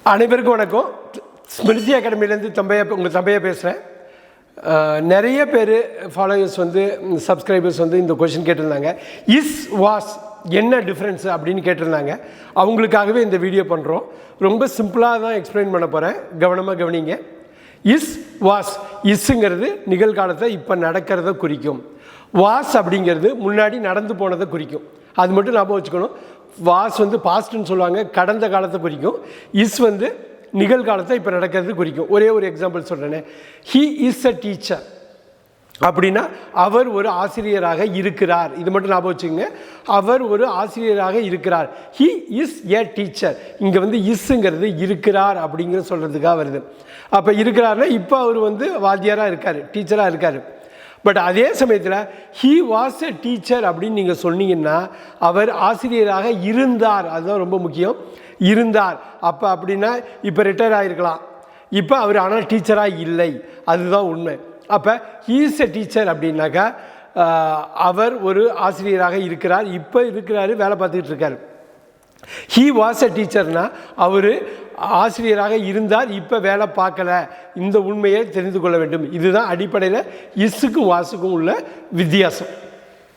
அனைவருக்கும் வணக்கம். ஸ்மிருதி அகாடமிலேருந்து உங்கள் தம்பையா பேசுகிறேன். நிறைய பேர் ஃபாலோவர்ஸ் சப்ஸ்கிரைபர்ஸ் இந்த கொஷின் கேட்டிருந்தாங்க. இஸ் வாஸ் என்ன டிஃப்ரென்ஸ் அப்படின்னு கேட்டிருந்தாங்க. அவங்களுக்காகவே இந்த வீடியோ பண்ணுறோம். ரொம்ப சிம்பிளாக தான் எக்ஸ்பிளைன் பண்ண போகிறேன். கவனமாக கவனிங்க. இஸ் வாஸ், இஸ்ஸுங்கிறது நிகழ்காலத்தை இப்போ நடக்கிறத குறிக்கும். வாஸ் அப்படிங்கிறது முன்னாடி நடந்து போனதை குறிக்கும். அது மட்டும் ஞாபகம் வச்சுக்கணும். வாஸ் பாஸ்ட்னு சொல்லுவாங்க, கடந்த காலத்தை குறிக்கும். இஸ் நிகழ்காலத்தை இப்போ நடக்கிறது குறிக்கும். ஒரே ஒரு எக்ஸாம்பிள் சொல்கிறேனே. ஹீ இஸ் அ டீச்சர் அப்படின்னா அவர் ஒரு ஆசிரியராக இருக்கிறார். இது மட்டும் ஞாபகம் வச்சுக்கோங்க. அவர் ஒரு ஆசிரியராக இருக்கிறார். He is a teacher. இங்கே இஸ்ஸுங்கிறது இருக்கிறார் அப்படிங்கிற சொல்கிறதுக்காக வருது. அப்போ இருக்கிறாருன்னா இப்போ அவர் வாத்தியாராக இருக்கார், டீச்சராக இருக்கார். பட் அதே சமயத்தில் ஹீ வாஸ் எ டீச்சர் அப்படின்னு நீங்கள் சொன்னீங்கன்னா அவர் ஆசிரியராக இருந்தார். அதுதான் ரொம்ப முக்கியம். இருந்தார். அப்போ அப்படின்னா இப்போ ரிட்டையர் ஆகிருக்கலாம், இப்போ அவர் ஆனால் டீச்சராக இல்லை. அதுதான் உண்மை. அப்போ ஹீ இஸ் எ டீச்சர் அப்படின்னாக்கா அவர் ஒரு ஆசிரியராக இருக்கிறார், இப்போ இருக்கிறாரு, வேலை பார்த்துக்கிட்டு இருக்கார். ஹீ வாஸ் எ டீச்சர்னா அவர் ஆசிரியராக இருந்தார், இப்போ வேலை பார்க்கல. இந்த உண்மையை தெரிந்து கொள்ள வேண்டும். இதுதான் அடிப்படையில் இஸ்ஸுக்கும் வாசுக்கும் உள்ள வித்தியாசம்.